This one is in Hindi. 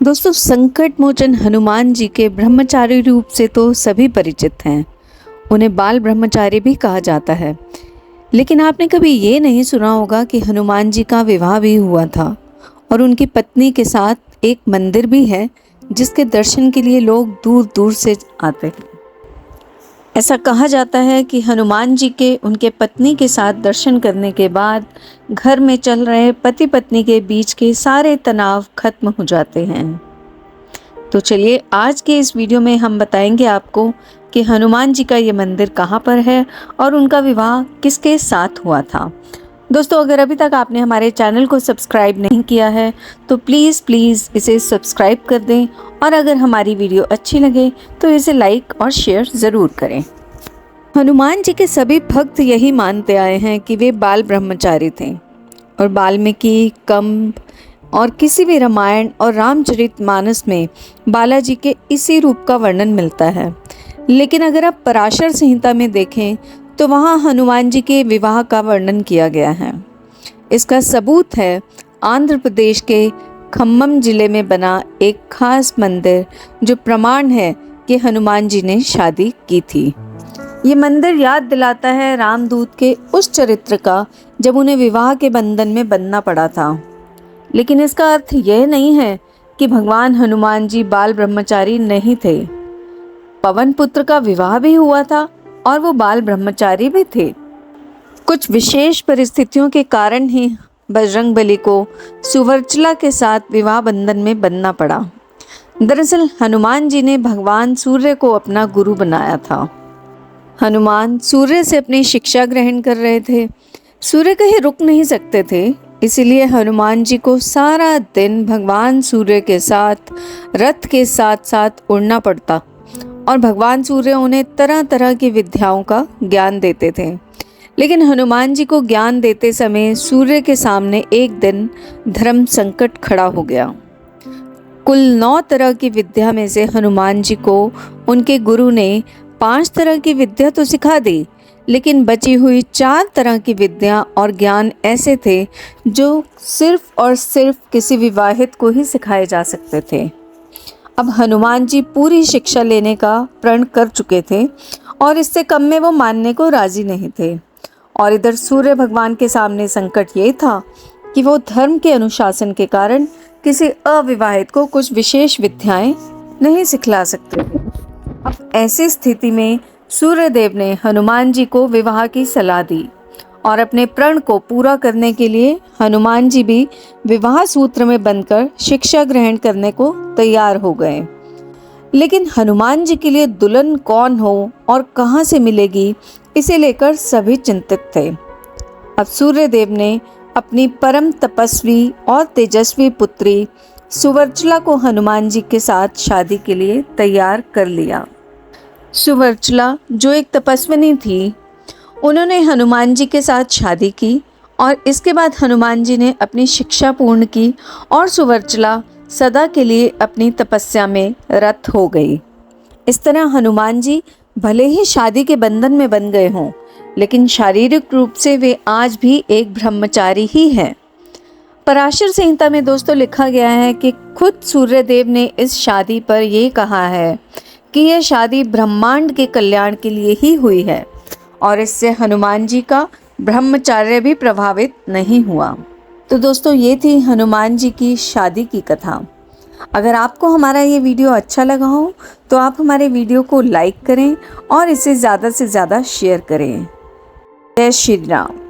दोस्तों, संकट मोचन हनुमान जी के ब्रह्मचारी रूप से तो सभी परिचित हैं। उन्हें बाल ब्रह्मचारी भी कहा जाता है। लेकिन आपने कभी ये नहीं सुना होगा कि हनुमान जी का विवाह भी हुआ था और उनकी पत्नी के साथ एक मंदिर भी है जिसके दर्शन के लिए लोग दूर दूर से आते हैं। ऐसा कहा जाता है कि हनुमान जी के उनके पत्नी के साथ दर्शन करने के बाद घर में चल रहे पति पत्नी के बीच के सारे तनाव खत्म हो जाते हैं। तो चलिए, आज के इस वीडियो में हम बताएंगे आपको कि हनुमान जी का ये मंदिर कहाँ पर है और उनका विवाह किसके साथ हुआ था। दोस्तों, अगर अभी तक आपने हमारे चैनल को सब्सक्राइब नहीं किया है तो प्लीज़ इसे सब्सक्राइब कर दें और अगर हमारी वीडियो अच्छी लगे तो इसे लाइक और शेयर ज़रूर करें। हनुमान जी के सभी भक्त यही मानते आए हैं कि वे बाल ब्रह्मचारी थे और वाल्मीकि, कंब और किसी भी रामायण और रामचरितमानस में बालाजी के इसी रूप का वर्णन मिलता है। लेकिन अगर आप पराशर संहिता में देखें तो वहाँ हनुमान जी के विवाह का वर्णन किया गया है। इसका सबूत है आंध्र प्रदेश के खम्मम जिले में बना एक खास मंदिर, जो प्रमाण है कि हनुमान जी ने शादी की थी। ये मंदिर याद दिलाता है रामदूत के उस चरित्र का जब उन्हें विवाह के बंधन में बंधना पड़ा था। लेकिन इसका अर्थ यह नहीं है कि भगवान हनुमान जी बाल ब्रह्मचारी नहीं थे। पवन पुत्र का विवाह भी हुआ था और वो बाल ब्रह्मचारी भी थे। कुछ विशेष परिस्थितियों के कारण ही बजरंगबली को सुवर्चला के साथ विवाह बंधन में बंधना पड़ा। दरअसल हनुमान जी ने भगवान सूर्य को अपना गुरु बनाया था। हनुमान सूर्य से अपनी शिक्षा ग्रहण कर रहे थे। सूर्य कहीं रुक नहीं सकते थे, इसीलिए हनुमान जी को सारा दिन भगवान सूर्य के साथ रथ के साथ साथ उड़ना पड़ता और भगवान सूर्य उन्हें तरह तरह की विद्याओं का ज्ञान देते थे। लेकिन हनुमान जी को ज्ञान देते समय सूर्य के सामने एक दिन धर्म संकट खड़ा हो गया। कुल 9 तरह की विद्या में से हनुमान जी को उनके गुरु ने 5 तरह की विद्या तो सिखा दी, लेकिन बची हुई 4 तरह की विद्या और ज्ञान ऐसे थे जो सिर्फ और सिर्फ किसी विवाहित को ही सिखाए जा सकते थे। अब हनुमान जी पूरी शिक्षा लेने का प्रण कर चुके थे और इससे कम में वो मानने को राजी नहीं थे। और इधर सूर्य भगवान के सामने संकट ये था कि वो धर्म के अनुशासन के कारण किसी अविवाहित को कुछ विशेष विद्याएं नहीं सिखला सकते थे। अब ऐसी स्थिति में सूर्यदेव ने हनुमान जी को विवाह की सलाह दी और अपने प्रण को पूरा करने के लिए हनुमान जी भी विवाह सूत्र में बंधकर शिक्षा ग्रहण करने को तैयार हो गए। लेकिन हनुमान जी के लिए दुल्हन कौन हो और कहाँ से मिलेगी, इसे लेकर सभी चिंतित थे। अब सूर्यदेव ने अपनी परम तपस्वी और तेजस्वी पुत्री सुवर्चला को हनुमान जी के साथ शादी के लिए तैयार कर लिया। सुवर्चला, जो एक तपस्विनी थी, उन्होंने हनुमान जी के साथ शादी की और इसके बाद हनुमान जी ने अपनी शिक्षा पूर्ण की और सुवर्चला सदा के लिए अपनी तपस्या में रत हो गई। इस तरह हनुमान जी भले ही शादी के बंधन में बंध गए हों, लेकिन शारीरिक रूप से वे आज भी एक ब्रह्मचारी ही हैं। पराशर संहिता में दोस्तों लिखा गया है कि खुद सूर्यदेव ने इस शादी पर ये कहा है कि यह शादी ब्रह्मांड के कल्याण के लिए ही हुई है और इससे हनुमान जी का ब्रह्मचर्य भी प्रभावित नहीं हुआ। तो दोस्तों, ये थी हनुमान जी की शादी की कथा। अगर आपको हमारा ये वीडियो अच्छा लगा हो तो आप हमारे वीडियो को लाइक करें और इसे ज़्यादा से ज़्यादा शेयर करें। जय श्री राम।